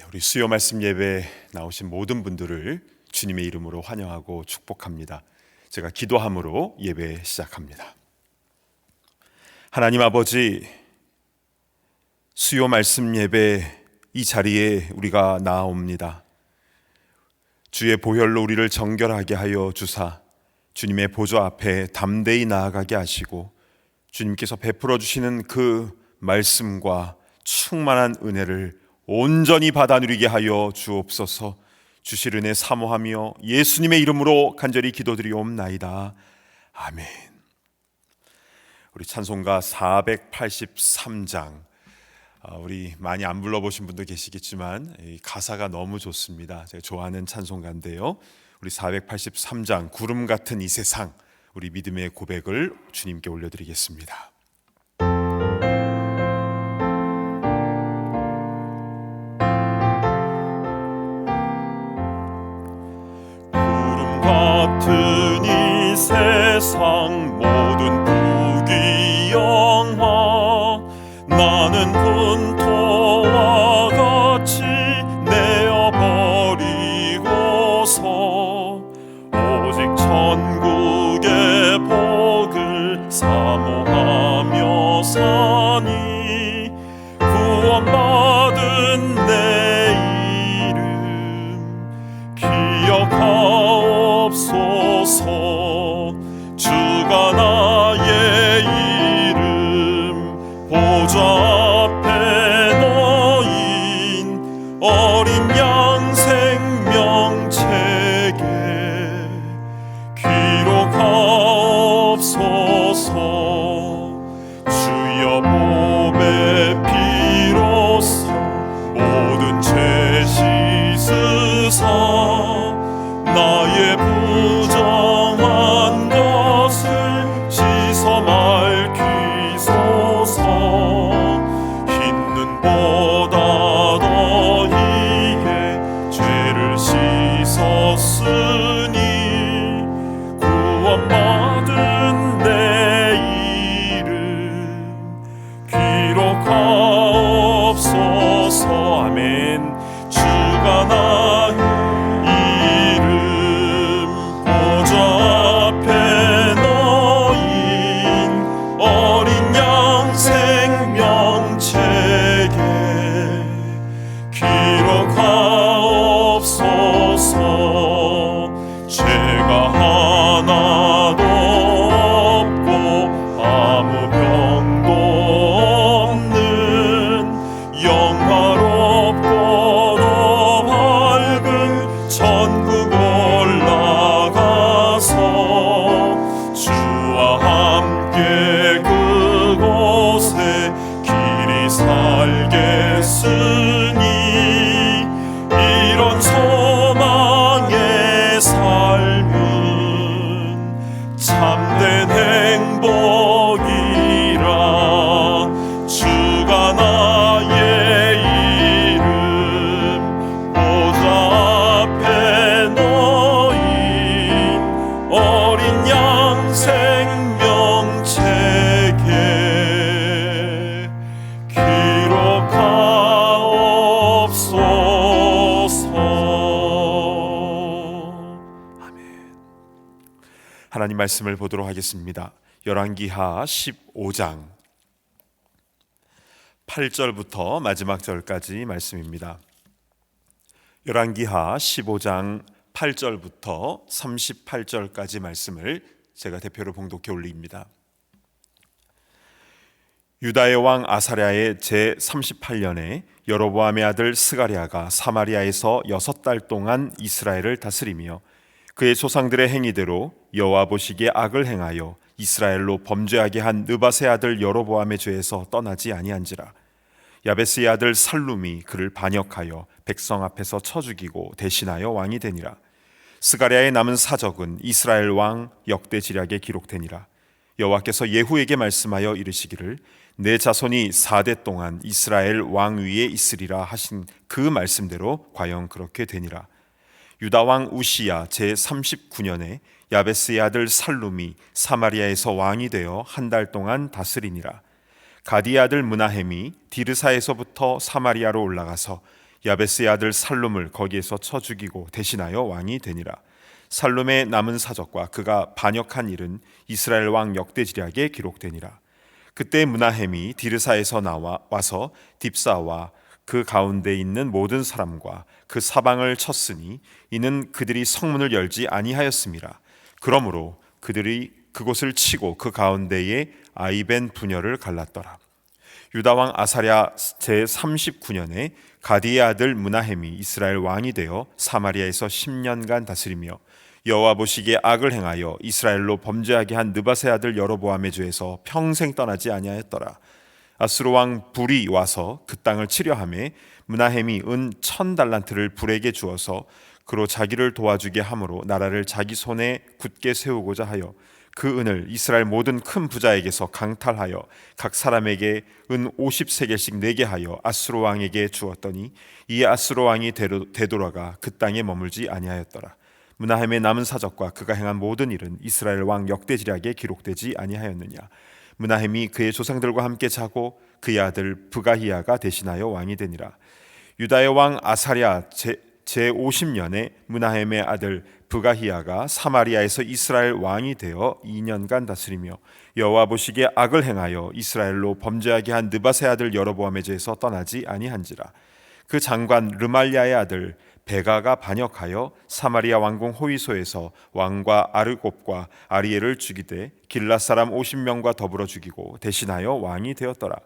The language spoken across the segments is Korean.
우리 수요 말씀 예배에 나오신 모든 분들을 주님의 이름으로 환영하고 축복합니다. 제가 기도함으로 예배 시작합니다. 하나님 아버지, 수요 말씀 예배 이 자리에 우리가 나아옵니다. 주의 보혈로 우리를 정결하게 하여 주사 주님의 보좌 앞에 담대히 나아가게 하시고 주님께서 베풀어 주시는 그 말씀과 충만한 은혜를 온전히 받아 누리게 하여 주옵소서. 주실 은혜 사모하며 예수님의 이름으로 간절히 기도드리옵나이다. 아멘. 우리 찬송가 483장, 우리 많이 안 불러보신 분도 계시겠지만 이 가사가 너무 좋습니다. 제가 좋아하는 찬송가인데요, 우리 483장 구름 같은 이 세상, 우리 믿음의 고백을 주님께 올려드리겠습니다. 구름 같은 이 세상 모든 부귀 영화 나는 분토와 같이 내어버리고서 오직 천국의 복을 사모하며 사니 구원받은 내 이름 기억하옵소서. 주가 나의 이름 보좌 앞에 놓인 어린 양 생명책에 기록하옵소서. 주여 보배 피로써 모든 죄 씻으사 나의 부정한 것을 씻어 맑히소서. 흰 눈보다 더히게 죄를 씻었으니 구원받은 내 이름 기록하옵소서. 아멘. 주가 나의 이름 보좌 앞에 놓인 어린 양 생명책에 기록하옵소서. 죄가 하나도 없고 아무 병도 없는 영화롭고도 밝은 천국 올라가서 주와 함께 그곳에 길이 살겠으니 이런 소망의 삶은 참된 행복이라. 주가 나의 이름 보좌 앞에 놓인 어린 양 생명책에 기록하옵소서. 아멘. 하나님 말씀을 보도록 하겠습니다. 열왕기하 15장 8절부터 마지막 절까지 말씀입니다. 열왕기하 15장 8절부터 38절까지 말씀을 제가 대표로 봉독해 올립니다. 유다의 왕 아사랴의 제38년에 여로보암의 아들 스가랴가 사마리아에서 6달 동안 이스라엘을 다스리며 그의 조상들의 행위대로 여호와 보시기에 악을 행하여 이스라엘로 범죄하게 한 느밧의 아들 여로보암의 죄에서 떠나지 아니한지라. 야베스의 아들 살룸이 그를 반역하여 백성 앞에서 쳐 죽이고 대신하여 왕이 되니라. 스가랴의 남은 사적은 이스라엘 왕 역대지략에 기록되니라. 여호와께서 예후에게 말씀하여 이르시기를 내 자손이 4대 동안 이스라엘 왕 위에 있으리라 하신 그 말씀대로 과연 그렇게 되니라. 유다 왕 우시야 제39년에 야베스의 아들 살룸이 사마리아에서 왕이 되어 한 달 동안 다스리니라. 가디의 아들 므나헴이 디르사에서부터 사마리아로 올라가서 야베스의 아들 살룸을 거기에서 쳐 죽이고 대신하여 왕이 되니라. 살룸의 남은 사적과 그가 반역한 일은 이스라엘 왕 역대지략에 기록되니라. 그때 므나헴이 디르사에서 와서 딥사와 그 가운데 있는 모든 사람과 그 사방을 쳤으니 이는 그들이 성문을 열지 아니하였음이라. 그러므로 그들이 그곳을 치고 그 가운데에 아이벤 분열을 갈랐더라. 유다 왕 아사랴 제 39년에 가디의 아들 므나헴이 이스라엘 왕이 되어 사마리아에서 10년간 다스리며 여호와 보시기에 악을 행하여 이스라엘로 범죄하게 한 느밧의 아들 여로보암의 죄에서 평생 떠나지 아니하였더라. 아수르 왕 불이 와서 그 땅을 치려하매 므나헴이 은 1000달란트를 불에게 주어서 그로 자기를 도와주게 함으로 나라를 자기 손에 굳게 세우고자 하여 그 은을 이스라엘 모든 큰 부자에게서 강탈하여 각 사람에게 은 50세겔씩 내게 하여 아수르 왕에게 주었더니 이에 아수르 왕이 되돌아가 그 땅에 머물지 아니하였더라. 므나헴의 남은 사적과 그가 행한 모든 일은 이스라엘 왕 역대지략에 기록되지 아니하였느냐. 므나헴이 그의 조상들과 함께 자고 그의 아들 브가히야가 대신하여 왕이 되니라. 유다의 왕 아사랴 제 50년에 므나헴의 아들 브가히야가 사마리아에서 이스라엘 왕이 되어 2년간 다스리며 여호와 보시기에 악을 행하여 이스라엘로 범죄하게 한 느밧의 아들 여로보암의 죄에서 떠나지 아니한지라. 그 장관 르말랴의 아들 베가가 반역하여 사마리아 왕궁 호위소에서 왕과 아르곱과 아리엘을 죽이되 길랏 사람 50명과 더불어 죽이고 대신하여 왕이 되었더라.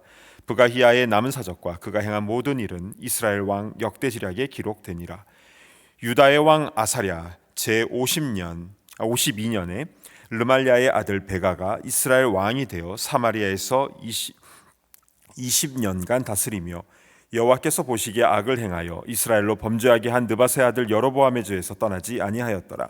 브가히야의 남은 사적과 그가 행한 모든 일은 이스라엘 왕 역대지략에 기록되니라. 유다의 왕 아사랴 제 52년에 르말랴의 아들 베가가 이스라엘 왕이 되어 사마리아에서 20년간 다스리며 여호와께서 보시기에 악을 행하여 이스라엘로 범죄하게 한 느밧의 아들 여로보암의 죄에서 떠나지 아니하였더라.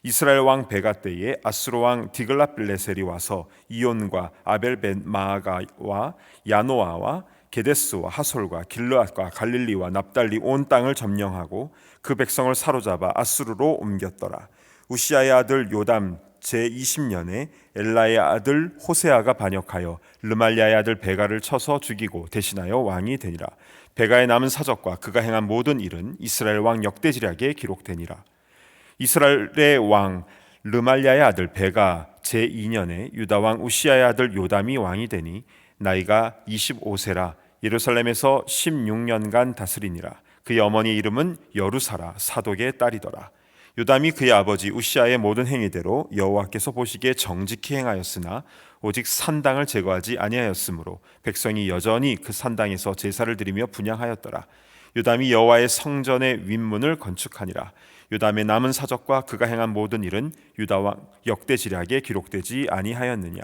이스라엘 왕 베가 때에 아수르 왕 디글랏빌레셀이 와서 이온과 아벨벤 마아가와 야노아와 게데스와 하솔과 길르앗과 갈릴리와 납달리 온 땅을 점령하고 그 백성을 사로잡아 아수르로 옮겼더라. 우시아의 아들 요담 제 20년에 엘라의 아들 호세아가 반역하여 르말랴의 아들 베가를 쳐서 죽이고 대신하여 왕이 되니라. 베가의 남은 사적과 그가 행한 모든 일은 이스라엘 왕 역대지략에 기록되니라. 이스라엘의 왕 르말랴의 아들 베가 제 2년에 유다 왕 우시아의 아들 요담이 왕이 되니 나이가 25세라. 예루살렘에서 16년간 다스리니라. 그의 어머니의 이름은 여루사라 사독의 딸이더라. 요담이 그의 아버지 우시아의 모든 행위대로 여호와께서 보시기에 정직히 행하였으나 오직 산당을 제거하지 아니하였으므로 백성이 여전히 그 산당에서 제사를 드리며 분향하였더라. 요담이 여호와의 성전의 윗문을 건축하니라. 요담의 남은 사적과 그가 행한 모든 일은 유다 왕 역대지략에 기록되지 아니하였느냐.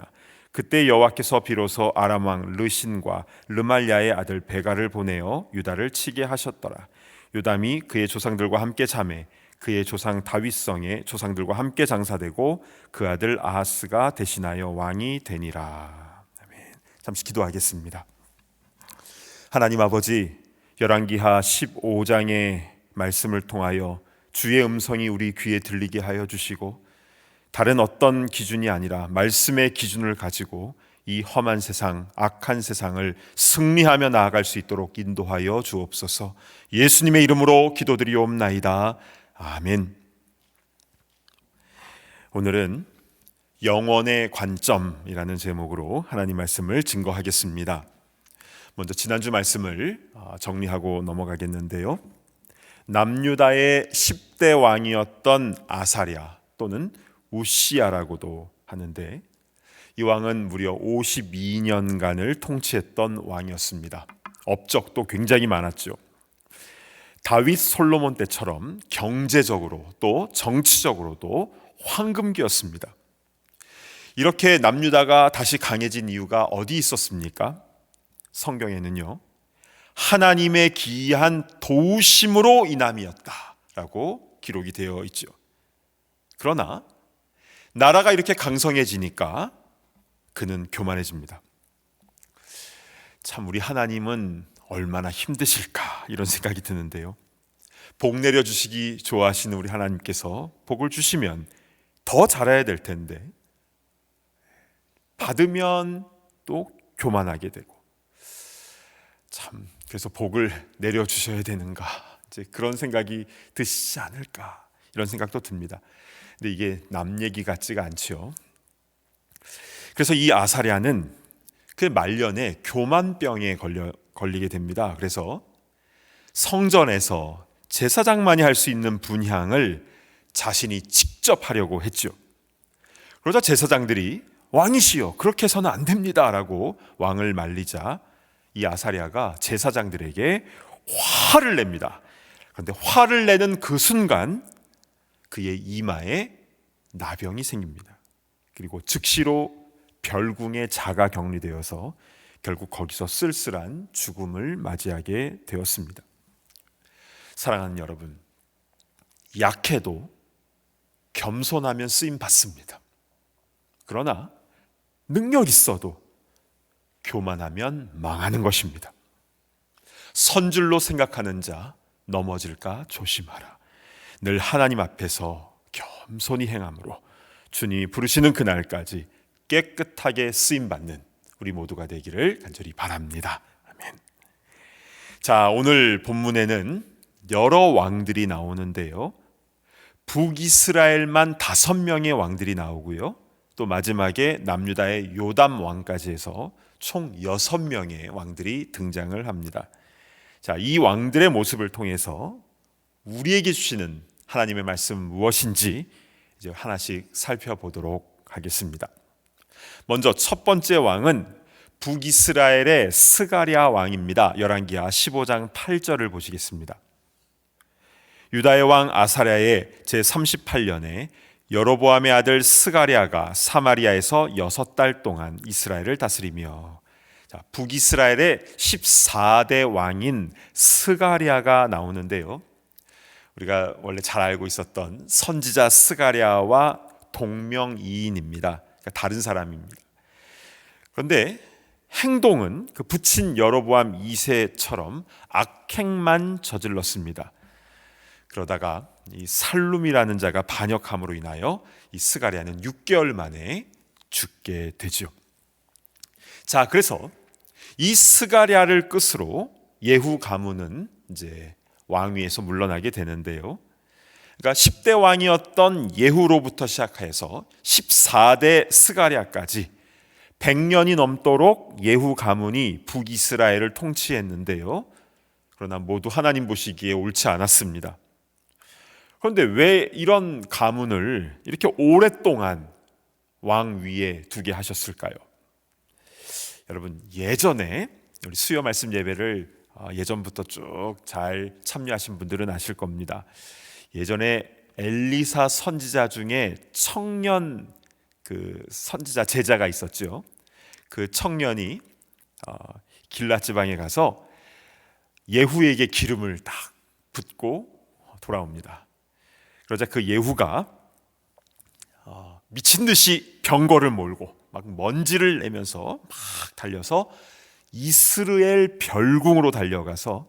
그때 여호와께서 비로소 아람 왕 르신과 르말랴의 아들 베가를 보내어 유다를 치게 하셨더라. 요담이 그의 조상들과 함께 잠에 그의 조상 다윗성의 조상들과 함께 장사되고 그 아들 아하스가 대신하여 왕이 되니라. 아멘. 잠시 기도하겠습니다. 하나님 아버지, 열왕기하 15장의 말씀을 통하여 주의 음성이 우리 귀에 들리게 하여 주시고 다른 어떤 기준이 아니라 말씀의 기준을 가지고 이 험한 세상, 악한 세상을 승리하며 나아갈 수 있도록 인도하여 주옵소서. 예수님의 이름으로 기도드리옵나이다. 아멘. 오늘은 영원의 관점이라는 제목으로 하나님 말씀을 증거하겠습니다. 먼저 지난주 말씀을 정리하고 넘어가겠는데요. 남유다의 10대 왕이었던 아사랴 또는 우시아라고도 하는데 이 왕은 무려 52년간을 통치했던 왕이었습니다. 업적도 굉장히 많았죠. 다윗 솔로몬 때처럼 경제적으로 또 정치적으로도 황금기였습니다. 이렇게 남유다가 다시 강해진 이유가 어디 있었습니까? 성경에는요, 하나님의 기이한 도우심으로 인함이었다라고 기록이 되어 있죠. 그러나 나라가 이렇게 강성해지니까 그는 교만해집니다. 참 우리 하나님은 얼마나 힘드실까 이런 생각이 드는데요. 복 내려주시기 좋아하시는 우리 하나님께서 복을 주시면 더 잘해야 될 텐데 받으면 또 교만하게 되고 그래서 복을 내려주셔야 되는가, 이제 그런 생각이 드시지 않을까, 이런 생각도 듭니다. 근데 이게 남 얘기 같지가 않죠. 그래서 이 아사랴는 그 말년에 교만병에 걸리게 됩니다. 그래서 성전에서 제사장만이 할 수 있는 분향을 자신이 직접 하려고 했죠. 그러자 제사장들이 왕이시여, 그렇게 해서는 안 됩니다 라고 왕을 말리자 이 아사랴가 제사장들에게 화를 냅니다. 그런데 화를 내는 그 순간 그의 이마에 나병이 생깁니다. 그리고 즉시로 별궁에 자가 격리되어서 결국 거기서 쓸쓸한 죽음을 맞이하게 되었습니다. 사랑하는 여러분, 약해도 겸손하면 쓰임 받습니다. 그러나 능력 있어도 교만하면 망하는 것입니다. 선줄로 생각하는 자 넘어질까 조심하라. 늘 하나님 앞에서 겸손히 행함으로 주님이 부르시는 그날까지 깨끗하게 쓰임받는 우리 모두가 되기를 간절히 바랍니다. 아멘. 자, 오늘 본문에는 여러 왕들이 나오는데요, 북이스라엘만 5명의 왕들이 나오고요, 또 마지막에 남유다의 요담 왕까지 해서 총 6명의 왕들이 등장을 합니다. 자, 이 왕들의 모습을 통해서 우리에게 주시는 하나님의 말씀 무엇인지 이제 하나씩 살펴보도록 하겠습니다. 먼저 첫 번째 왕은 북이스라엘의 스가랴 왕입니다. 열왕기하 15장 8절을 보시겠습니다. 유다의 왕 아사랴의 제38년에 여로보암의 아들 스가랴가 사마리아에서 6달 동안 이스라엘을 다스리며, 자, 북이스라엘의 14대 왕인 스가랴가 나오는데요, 우리가 원래 잘 알고 있었던 선지자 스가랴와 동명이인입니다. 그러니까 다른 사람입니다. 그런데 행동은 그 부친 여로보암 2세처럼 악행만 저질렀습니다. 그러다가 이 살룸이라는 자가 반역함으로 인하여 이 스가랴는 6개월 만에 죽게 되죠. 자, 그래서 이 스가랴를 끝으로 예후 가문은 이제 왕위에서 물러나게 되는데요, 그러니까 10대 왕이었던 예후로부터 시작해서 14대 스가랴까지 100년이 넘도록 예후 가문이 북이스라엘을 통치했는데요, 그러나 모두 하나님 보시기에 옳지 않았습니다. 그런데 왜 이런 가문을 이렇게 오랫동안 왕 위에 두게 하셨을까요? 여러분, 예전에 우리 수요 말씀 예배를 예전부터 쭉 잘 참여하신 분들은 아실 겁니다. 예전에 엘리사 선지자 중에 청년 그 선지자 제자가 있었죠. 그 청년이 길앗 지방에 가서 예후에게 기름을 딱 붓고 돌아옵니다. 그러자 그 예후가 미친 듯이 병거를 몰고 막 먼지를 내면서 막 달려서 이스라엘 별궁으로 달려가서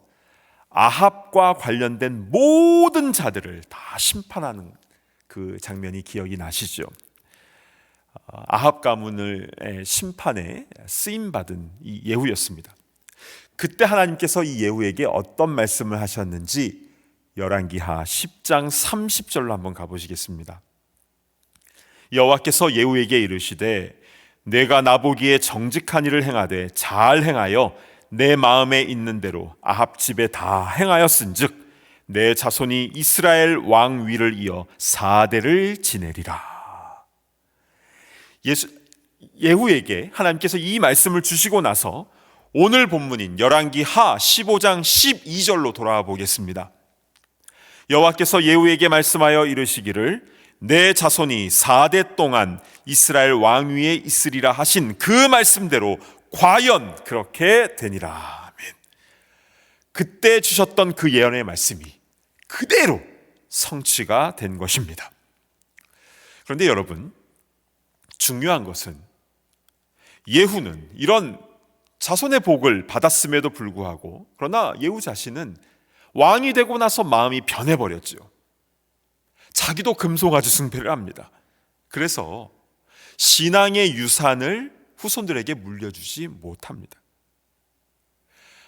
아합과 관련된 모든 자들을 다 심판하는 그 장면이 기억이 나시죠? 아합 가문의 심판에 쓰임받은 이 예후였습니다. 그때 하나님께서 이 예후에게 어떤 말씀을 하셨는지 열왕기하 10장 30절로 한번 가보시겠습니다. 여호와께서 예후에게 이르시되 내가 나보기에 정직한 일을 행하되 잘 행하여 내 마음에 있는 대로 아합 집에 다 행하였은즉 내 자손이 이스라엘 왕 위를 이어 4대를 지내리라. 예후에게 하나님께서 이 말씀을 주시고 나서 오늘 본문인 열왕기하 15장 12절로 돌아와 보겠습니다. 여호와께서 예후에게 말씀하여 이르시기를 내 자손이 4대 동안 이스라엘 왕 위에 있으리라 하신 그 말씀대로 과연 그렇게 되니라. 아멘. 그때 주셨던 그 예언의 말씀이 그대로 성취가 된 것입니다. 그런데 여러분, 중요한 것은 예후는 이런 자손의 복을 받았음에도 불구하고, 그러나 예후 자신은 왕이 되고 나서 마음이 변해버렸죠. 자기도 금송아지 숭배를 합니다. 그래서 신앙의 유산을 후손들에게 물려주지 못합니다.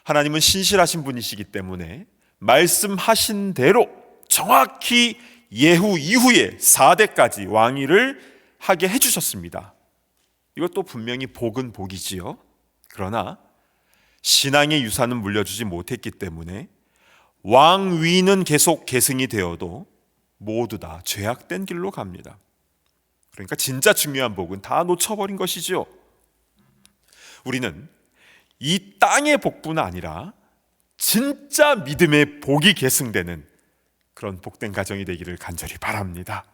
하나님은 신실하신 분이시기 때문에 말씀하신 대로 정확히 예후 이후에 4대까지 왕위를 하게 해주셨습니다. 이것도 분명히 복은 복이지요. 그러나 신앙의 유산은 물려주지 못했기 때문에 왕위는 계속 계승이 되어도 모두 다 죄악된 길로 갑니다. 그러니까 진짜 중요한 복은 다 놓쳐버린 것이죠. 우리는 이 땅의 복뿐 아니라 진짜 믿음의 복이 계승되는 그런 복된 가정이 되기를 간절히 바랍니다.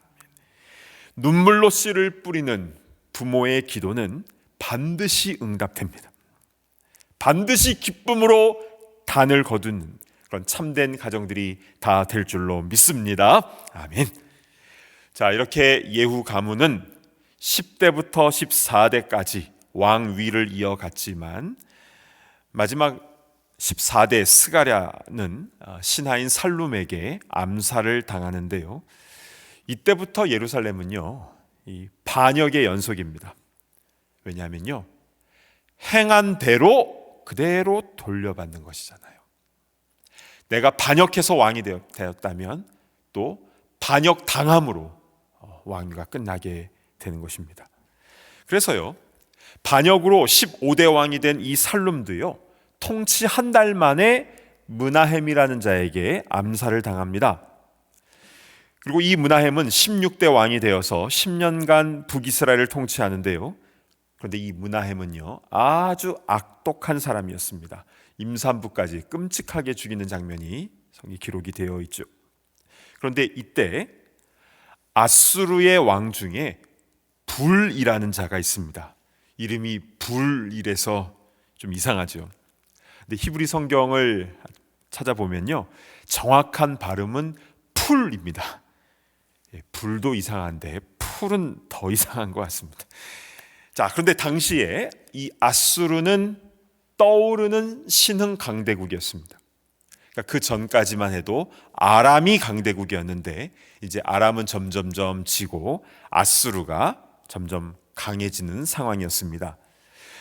눈물로 씨를 뿌리는 부모의 기도는 반드시 응답됩니다. 반드시 기쁨으로 단을 거두는 그런 참된 가정들이 다 될 줄로 믿습니다. 아멘. 자, 이렇게 예후 가문은 10대부터 14대까지 왕위를 이어갔지만 마지막 14대 스가랴는 신하인 살룸에게 암살을 당하는데요. 이때부터 예루살렘은요, 이 반역의 연속입니다. 왜냐하면요, 행한 대로 그대로 돌려받는 것이잖아요. 내가 반역해서 왕이 되었다면 또 반역 당함으로 왕위가 끝나게 되는 것입니다. 그래서요, 반역으로 15대 왕이 된 이 살룸도요, 통치 한 달 만에 므나헴이라는 자에게 암살을 당합니다. 그리고 이 므나헴은 16대 왕이 되어서 10년간 북이스라엘을 통치하는데요. 그런데 이 므나헴은요, 아주 악독한 사람이었습니다. 임산부까지 끔찍하게 죽이는 장면이 성경에 기록이 되어 있죠. 그런데 이때 아수르의 왕 중에 불이라는 자가 있습니다. 이름이 불이라서 좀 이상하죠. 근데 히브리 성경을 찾아보면요, 정확한 발음은 풀입니다. 불도 이상한데 풀은 더 이상한 것 같습니다. 자, 그런데 당시에 이 아수르는 떠오르는 신흥 강대국이었습니다. 그러니까 그 전까지만 해도 아람이 강대국이었는데 이제 아람은 점점점 지고 아수르가 점점 강해지는 상황이었습니다.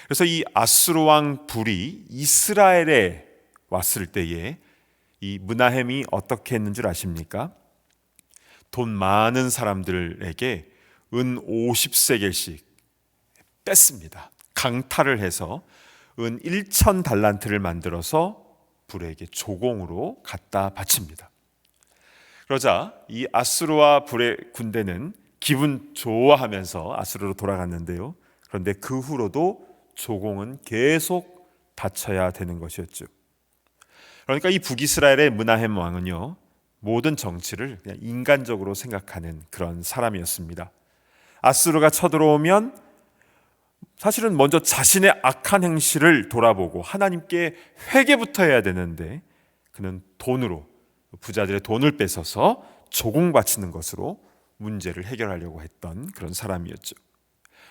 그래서 이 아수르 왕 불이 이스라엘에 왔을 때에 이 므나헴이 어떻게 했는 줄 아십니까? 돈 많은 사람들에게 은 50세겔씩 뺐습니다. 강탈을 해서 은 1,000달란트를 만들어서 불에게 조공으로 갖다 바칩니다. 그러자 이 아수르와 불의 군대는 기분 좋아하면서 아수르로 돌아갔는데요. 그런데 그 후로도 조공은 계속 바쳐야 되는 것이었죠. 그러니까 이 북이스라엘의 므나헴 왕은요, 모든 정치를 그냥 인간적으로 생각하는 그런 사람이었습니다. 아수르가 쳐들어오면 사실은 먼저 자신의 악한 행실을 돌아보고 하나님께 회개부터 해야 되는데 그는 돈으로, 부자들의 돈을 뺏어서 조공 바치는 것으로 문제를 해결하려고 했던 그런 사람이었죠.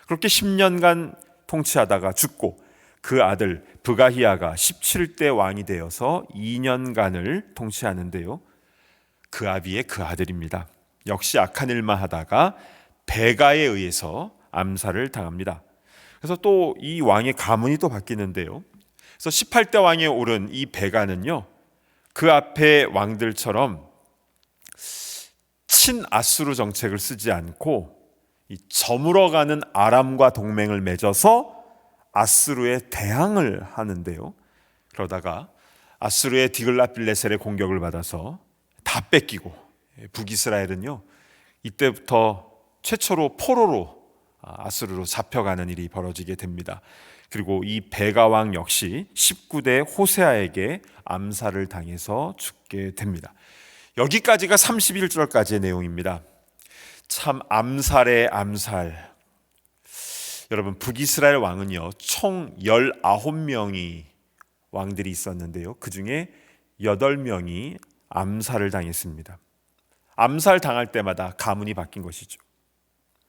그렇게 10년간 통치하다가 죽고 그 아들 브가히야가 17대 왕이 되어서 2년간을 통치하는데요. 그 아비의 그 아들입니다. 역시 악한 일만 하다가 베가에 의해서 암살을 당합니다. 그래서 또 이 왕의 가문이 또 바뀌는데요. 그래서 18대 왕에 오른 이 베가는요, 그 앞에 왕들처럼 친아수르 정책을 쓰지 않고 이 저물어가는 아람과 동맹을 맺어서 아수르에 대항을 하는데요. 그러다가 아수르의 디글랏빌레셀의 공격을 받아서 다 뺏기고 북이스라엘은요, 이때부터 최초로 포로로 아수르로 잡혀가는 일이 벌어지게 됩니다. 그리고 이 베가 왕 역시 19대 호세아에게 암살을 당해서 죽게 됩니다. 여기까지가 31절까지의 내용입니다. 참 암살의 암살. 여러분, 북이스라엘 왕은요, 총 19명이 왕들이 있었는데요. 그 중에 8명이 암살을 당했습니다. 암살 당할 때마다 가문이 바뀐 것이죠.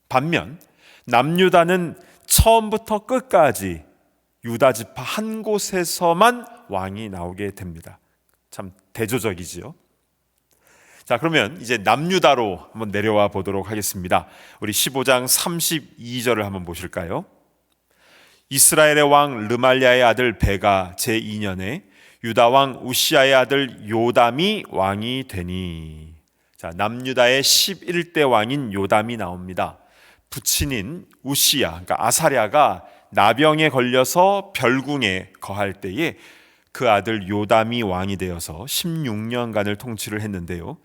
반면 남유다는 처음부터 끝까지 유다 지파 한 곳에서만 왕이 나오게 됩니다. 참 대조적이지요. 자, 그러면 이제 남유다로 한번 내려와 보도록 하겠습니다. 우리 15장 32절을 한번 보실까요? 이스라엘의 왕 르말랴의 아들 베가 제2년에 유다 왕 우시아의 아들 요담이 왕이 되니. 자, 남유다의 11대 왕인 요담이 나옵니다. 부친인 우시아, 그러니까 아사랴가 나병에 걸려서 별궁에 거할 때에 그 아들 요담이 왕이 되어서 16년간을 통치를 했는데요.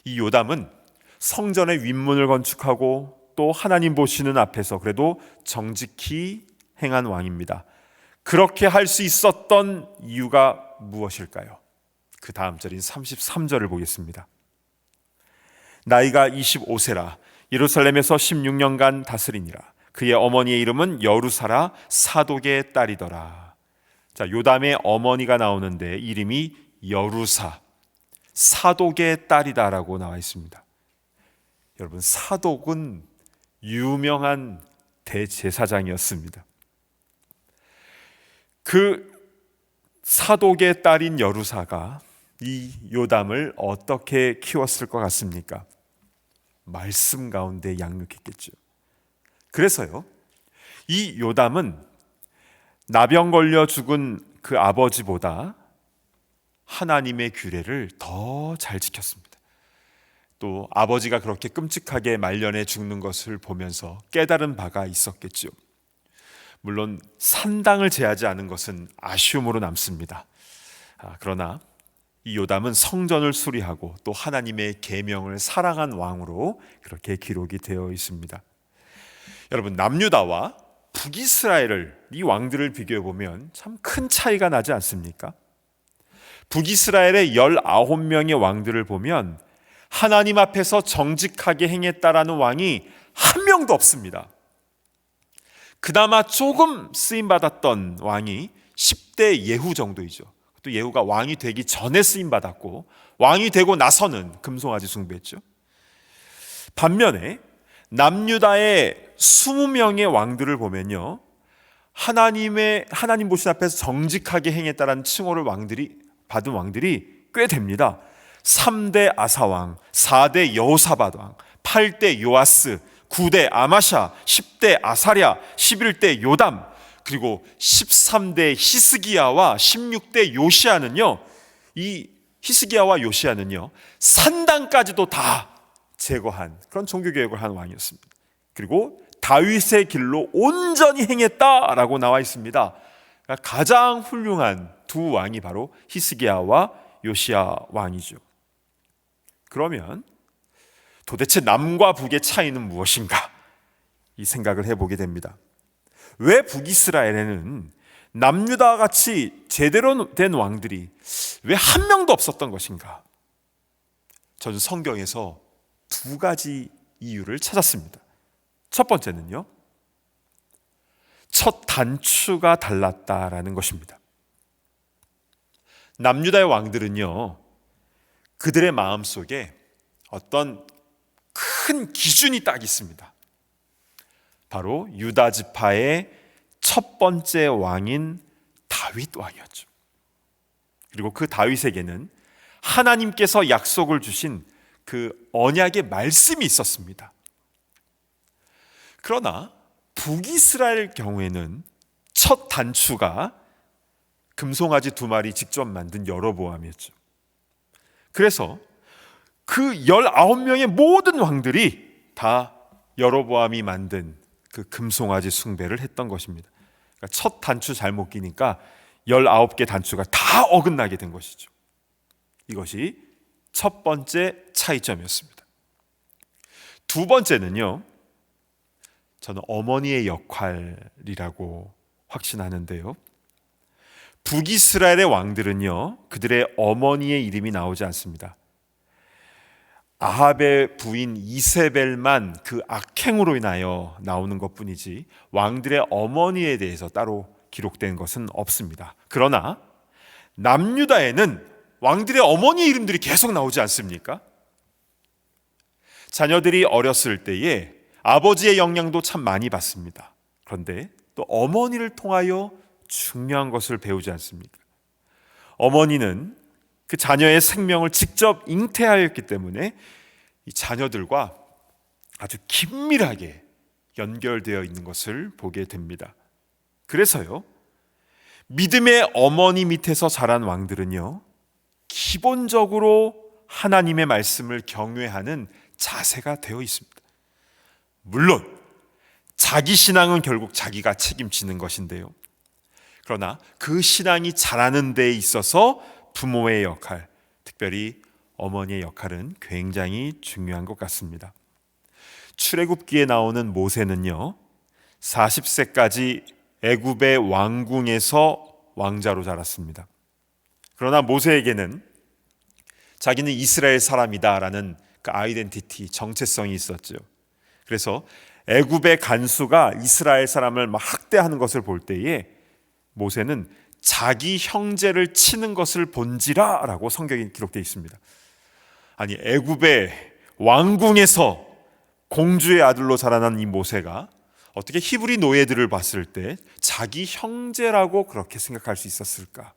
이 요담은 성전의 윗문을 건축하고 또 하나님 보시는 앞에서 그래도 정직히 행한 왕입니다. 그렇게 할 수 있었던 이유가 무엇일까요? 그 다음 절인 33절을 보겠습니다. 나이가 25세라 예루살렘에서 16년간 다스리니라. 그의 어머니의 이름은 여루사라 사독의 딸이더라. 자, 요담의 어머니가 나오는데 이름이 여루사, 사독의 딸이다라고 나와 있습니다. 여러분, 사독은 유명한 대제사장이었습니다. 그 사독의 딸인 여루사가 이 요담을 어떻게 키웠을 것 같습니까? 말씀 가운데 양육했겠죠. 그래서요, 이 요담은 나병 걸려 죽은 그 아버지보다 하나님의 규례를 더 잘 지켰습니다. 또 아버지가 그렇게 끔찍하게 말년에 죽는 것을 보면서 깨달은 바가 있었겠죠. 물론 산당을 제하지 않은 것은 아쉬움으로 남습니다. 그러나 이 요담은 성전을 수리하고 또 하나님의 계명을 사랑한 왕으로 그렇게 기록이 되어 있습니다. 여러분, 남유다와 북이스라엘을, 이 왕들을 비교해 보면 참 큰 차이가 나지 않습니까? 북이스라엘의 19명의 왕들을 보면 하나님 앞에서 정직하게 행했다라는 왕이 한 명도 없습니다. 그나마 조금 쓰임받았던 왕이 10대 예후 정도이죠. 또 예후가 왕이 되기 전에 쓰임받았고 왕이 되고 나서는 금송아지 숭배했죠. 반면에 남유다의 20명의 왕들을 보면요, 하나님 보신 앞에서 정직하게 행했다라는 칭호를 받은 왕들이 꽤 됩니다. 3대 아사왕, 4대 여호사밧 왕, 8대 요아스, 9대 아마샤, 10대 아사랴, 11대 요담, 그리고 13대 히스기야와 16대 요시야는요, 이 히스기야와 요시야는요, 산당까지도 다 제거한 그런 종교개혁을 한 왕이었습니다. 그리고 다윗의 길로 온전히 행했다라고 나와 있습니다. 그러니까 가장 훌륭한 두 왕이 바로 히스기야와 요시야 왕이죠. 그러면 도대체 남과 북의 차이는 무엇인가? 이 생각을 해보게 됩니다. 왜 북이스라엘에는 남유다와 같이 제대로 된 왕들이 왜 한 명도 없었던 것인가? 저는 성경에서 두 가지 이유를 찾았습니다. 첫 번째는요, 첫 단추가 달랐다라는 것입니다. 남유다의 왕들은요, 그들의 마음속에 어떤 큰 기준이 딱 있습니다. 바로 유다 지파의 첫 번째 왕인 다윗 왕이었죠. 그리고 그 다윗에게는 하나님께서 약속을 주신 그 언약의 말씀이 있었습니다. 그러나 북이스라엘 경우에는 첫 단추가 금송아지 2마리 직접 만든 여로보암이었죠. 그래서 그 19명의 모든 왕들이 다 여로보암이 만든 그 금송아지 숭배를 했던 것입니다. 그러니까 첫 단추 잘못 끼니까 19개 단추가 다 어긋나게 된 것이죠. 이것이 첫 번째 차이점이었습니다. 두 번째는요, 저는 어머니의 역할이라고 확신하는데요, 북이스라엘의 왕들은요, 그들의 어머니의 이름이 나오지 않습니다. 아합의 부인 이세벨만 그 악행으로 인하여 나오는 것뿐이지 왕들의 어머니에 대해서 따로 기록된 것은 없습니다. 그러나 남유다에는 왕들의 어머니 이름들이 계속 나오지 않습니까? 자녀들이 어렸을 때에 아버지의 영향도 참 많이 받습니다. 그런데 또 어머니를 통하여 중요한 것을 배우지 않습니까? 어머니는 그 자녀의 생명을 직접 잉태하였기 때문에 이 자녀들과 아주 긴밀하게 연결되어 있는 것을 보게 됩니다. 그래서요, 믿음의 어머니 밑에서 자란 왕들은요, 기본적으로 하나님의 말씀을 경외하는 자세가 되어 있습니다. 물론 자기 신앙은 결국 자기가 책임지는 것인데요, 그러나 그 신앙이 자라는 데 있어서 부모의 역할, 특별히 어머니의 역할은 굉장히 중요한 것 같습니다. 출애굽기에 나오는 모세는요, 40세까지 애굽의 왕궁에서 왕자로 자랐습니다. 그러나 모세에게는 자기는 이스라엘 사람이다라는 그 아이덴티티, 정체성이 있었죠. 그래서 애굽의 간수가 이스라엘 사람을 막 학대하는 것을 볼 때에 모세는 자기 형제를 치는 것을 본지라 라고 성경에 기록되어 있습니다. 아니, 애굽의 왕궁에서 공주의 아들로 자라난 이 모세가 어떻게 히브리 노예들을 봤을 때 자기 형제라고 그렇게 생각할 수 있었을까?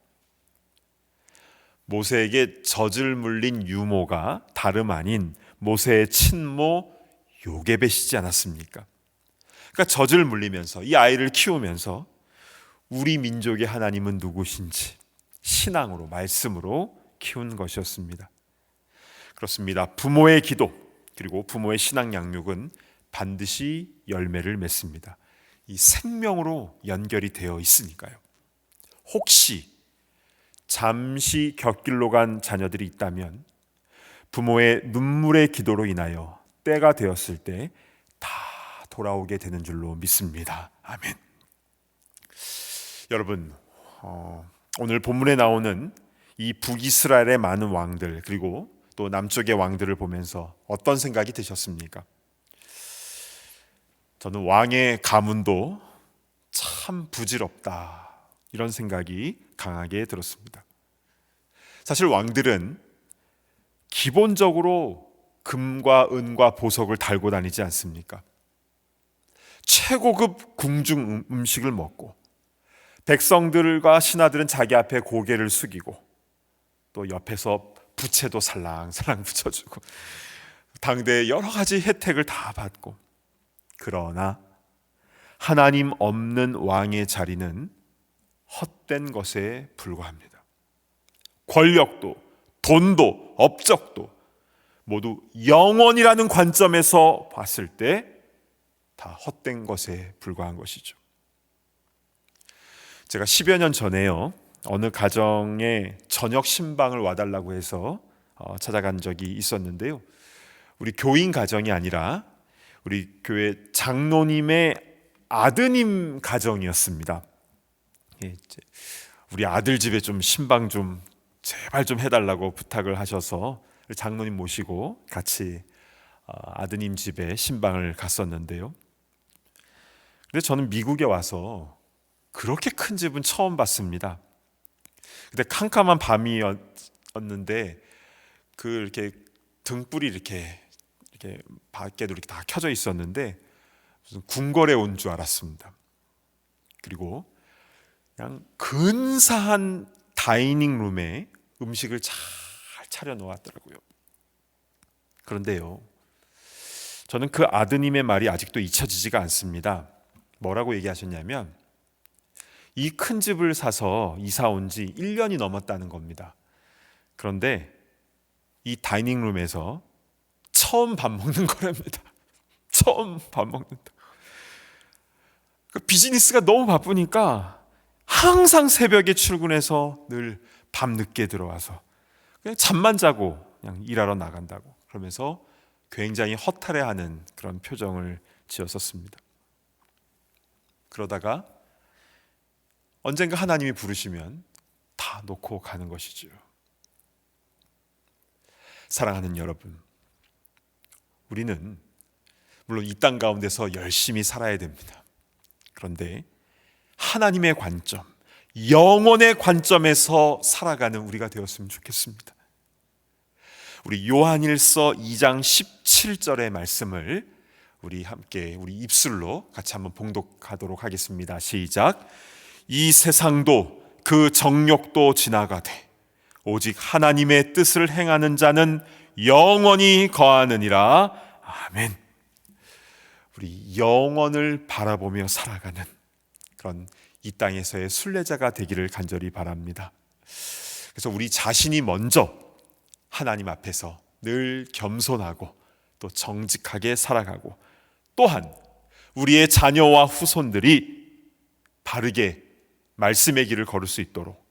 모세에게 젖을 물린 유모가 다름 아닌 모세의 친모 요게벳이지 않았습니까? 그러니까 젖을 물리면서 이 아이를 키우면서 우리 민족의 하나님은 누구신지 신앙으로, 말씀으로 키운 것이었습니다. 그렇습니다. 부모의 기도 그리고 부모의 신앙 양육은 반드시 열매를 맺습니다. 이 생명으로 연결이 되어 있으니까요. 혹시 잠시 곁길로 간 자녀들이 있다면 부모의 눈물의 기도로 인하여 때가 되었을 때 다 돌아오게 되는 줄로 믿습니다. 아멘. 여러분, 오늘 본문에 나오는 이 북이스라엘의 많은 왕들 그리고 또 남쪽의 왕들을 보면서 어떤 생각이 드셨습니까? 저는 왕의 가문도 참 부질없다, 이런 생각이 강하게 들었습니다. 사실 왕들은 기본적으로 금과 은과 보석을 달고 다니지 않습니까? 최고급 궁중 음식을 먹고 백성들과 신하들은 자기 앞에 고개를 숙이고 또 옆에서 부채도 살랑살랑 붙여주고 당대의 여러 가지 혜택을 다 받고, 그러나 하나님 없는 왕의 자리는 헛된 것에 불과합니다. 권력도 돈도 업적도 모두 영원이라는 관점에서 봤을 때 다 헛된 것에 불과한 것이죠. 제가 10여 년 전에요, 어느 가정에 저녁 신방을 와달라고 해서 찾아간 적이 있었는데요, 우리 교인 가정이 아니라 우리 교회 장로님의 아드님 가정이었습니다. 우리 아들 집에 좀 신방 좀 제발 좀 해달라고 부탁을 하셔서 장로님 모시고 같이 아드님 집에 신방을 갔었는데요, 근데 저는 미국에 와서 그렇게 큰 집은 처음 봤습니다. 근데 캄캄한 밤이었는데 그 이렇게 등불이 이렇게 밖에도 이렇게 다 켜져 있었는데 무슨 궁궐에 온 줄 알았습니다. 그리고 그냥 근사한 다이닝 룸에 음식을 잘 차려 놓았더라고요. 그런데요, 저는 그 아드님의 말이 아직도 잊혀지지가 않습니다. 뭐라고 얘기하셨냐면 이 큰 집을 사서 이사 온 지 1년이 넘었다는 겁니다. 그런데 이 다이닝룸에서 처음 밥 먹는 거랍니다. 처음 밥 먹는다. 그 비즈니스가 너무 바쁘니까 항상 새벽에 출근해서 늘 밤늦게 들어와서 그냥 잠만 자고 그냥 일하러 나간다고 그러면서 굉장히 허탈해하는 그런 표정을 지었었습니다. 그러다가 언젠가 하나님이 부르시면 다 놓고 가는 것이죠. 사랑하는 여러분, 우리는 물론 이 땅 가운데서 열심히 살아야 됩니다. 그런데 하나님의 관점, 영혼의 관점에서 살아가는 우리가 되었으면 좋겠습니다. 우리 요한일서 2장 17절의 말씀을 우리 함께 우리 입술로 같이 한번 봉독하도록 하겠습니다. 시작. 이 세상도 그 정욕도 지나가되 오직 하나님의 뜻을 행하는 자는 영원히 거하느니라. 아멘. 우리 영원을 바라보며 살아가는 그런 이 땅에서의 순례자가 되기를 간절히 바랍니다. 그래서 우리 자신이 먼저 하나님 앞에서 늘 겸손하고 또 정직하게 살아가고, 또한 우리의 자녀와 후손들이 바르게 말씀의 길을 걸을 수 있도록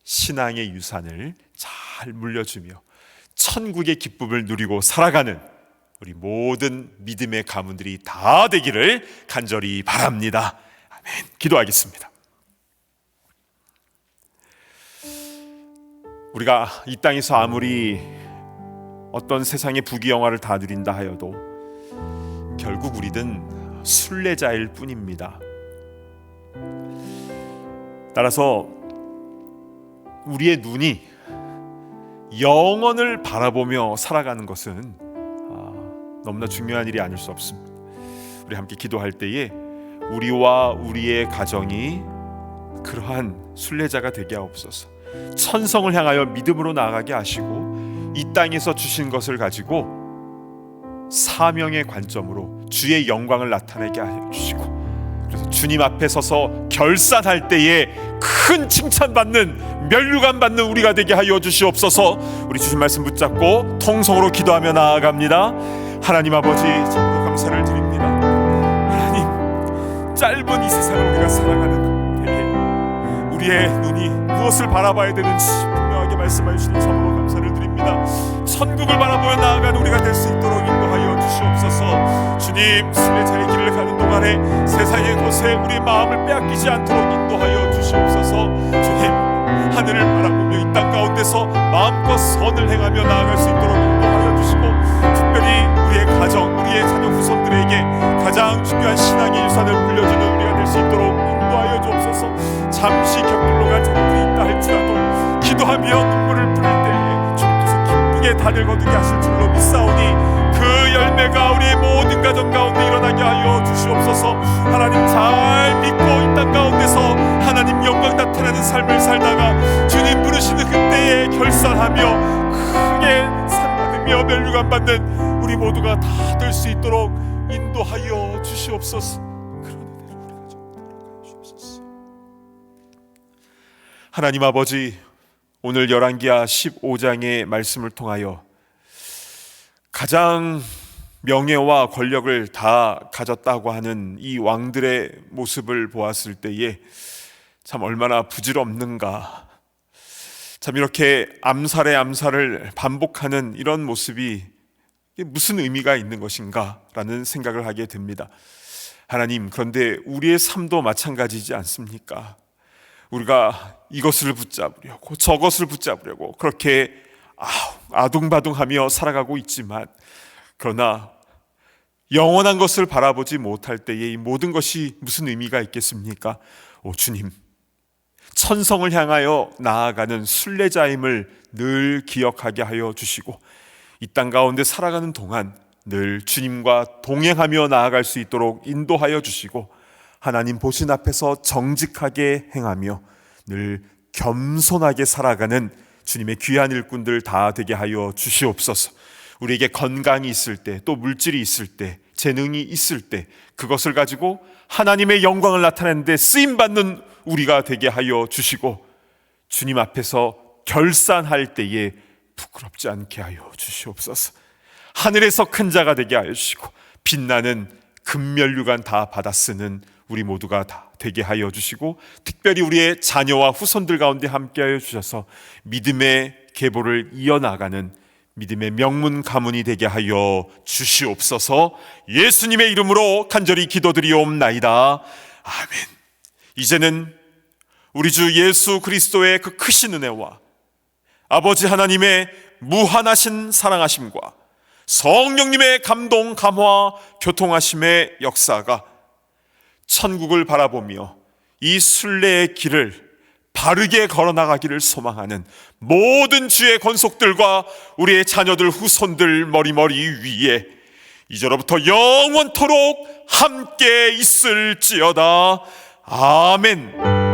신앙의 유산을 잘 물려주며 천국의 기쁨을 누리고 살아가는 우리 모든 믿음의 가문들이 다 되기를 간절히 바랍니다. 아멘. 기도하겠습니다. 우리가 이 땅에서 아무리 어떤 세상의 부귀영화를 다 누린다 하여도 결국 우리는 순례자일 뿐입니다. 따라서 우리의 눈이 영원을 바라보며 살아가는 것은 너무나 중요한 일이 아닐 수 없습니다. 우리 함께 기도할 때에 우리와 우리의 가정이 그러한 순례자가 되게 하옵소서. 천성을 향하여 믿음으로 나아가게 하시고, 이 땅에서 주신 것을 가지고 사명의 관점으로 주의 영광을 나타내게 하여 주시고, 그래서 주님 앞에 서서 결산할 때에 큰 칭찬받는, 면류관 받는 우리가 되게 하여 주시옵소서. 우리 주신 말씀 붙잡고 통성으로 기도하며 나아갑니다. 하나님 아버지, 참으로 감사를 드립니다. 하나님, 짧은 이 세상을 우리가 살아가는 때에 우리의 눈이 무엇을 바라봐야 되는지 분명하게 말씀해 주시니 참으로 감사를 드립니다. 천국을 바라보며 나아가는 우리가 될 수 있도록 인도하여 주시옵소서. 주님, 순례자의 길을 가는 동안에 세상의 곳에 우리의 마음을 빼앗기지 않도록 인도하여 주시옵소서. 주님, 하늘을 바라보며 이 땅 가운데서 마음껏 선을 행하며 나아갈 수 있도록 인도하여 주시고, 특별히 우리의 가정, 우리의 자녀 후손들에게 가장 중요한 신앙의 유산을 물려주는 우리가 될 수 있도록 인도하여 주옵소서. 잠시 곁길로 간 자녀들이 있다 할지라도 기도하며 눈물을 뿌릴 때에 주님께서 기쁘게 다들 거두게 하실 줄로 믿사오니, 그 열매가 우리의 모든 가정 가운데 일어나게 하여 주시옵소서. 하나님 잘 믿고 이 땅 가운데서 하나님 영광 나타나는 삶을 살다가 주님 부르시는 그때에 결산하며 크게 상받으며 면류관 받는 우리 모두가 다 될 수 있도록 인도하여 주시옵소서. 그런 은혜를 우리 가정으로 주옵소서. 하나님 아버지, 오늘 열왕기하 15장의 말씀을 통하여 가장 명예와 권력을 다 가졌다고 하는 이 왕들의 모습을 보았을 때에 참 얼마나 부질없는가, 참 이렇게 암살의 암살을 반복하는 이런 모습이 무슨 의미가 있는 것인가 라는 생각을 하게 됩니다. 하나님, 그런데 우리의 삶도 마찬가지지 않습니까? 우리가 이것을 붙잡으려고 저것을 붙잡으려고 그렇게 아둥바둥하며 살아가고 있지만, 그러나 영원한 것을 바라보지 못할 때에 이 모든 것이 무슨 의미가 있겠습니까? 오 주님, 천성을 향하여 나아가는 순례자임을 늘 기억하게 하여 주시고, 이 땅 가운데 살아가는 동안 늘 주님과 동행하며 나아갈 수 있도록 인도하여 주시고, 하나님 보신 앞에서 정직하게 행하며 늘 겸손하게 살아가는 주님의 귀한 일꾼들 다 되게 하여 주시옵소서. 우리에게 건강이 있을 때, 또 물질이 있을 때, 재능이 있을 때 그것을 가지고 하나님의 영광을 나타내는 데 쓰임받는 우리가 되게 하여 주시고, 주님 앞에서 결산할 때에 부끄럽지 않게 하여 주시옵소서. 하늘에서 큰 자가 되게 하여 주시고, 빛나는 금면류관 다 받아 쓰는 우리 모두가 다 되게 하여 주시고, 특별히 우리의 자녀와 후손들 가운데 함께 하여 주셔서 믿음의 계보를 이어나가는 믿음의 명문 가문이 되게 하여 주시옵소서. 예수님의 이름으로 간절히 기도드리옵나이다. 아멘. 이제는 우리 주 예수 그리스도의 그 크신 은혜와 아버지 하나님의 무한하신 사랑하심과 성령님의 감동, 감화, 교통하심의 역사가 천국을 바라보며 이 순례의 길을 바르게 걸어나가기를 소망하는 모든 주의 권속들과 우리의 자녀들, 후손들 머리머리 위에 이제로부터 영원토록 함께 있을지어다. 아멘.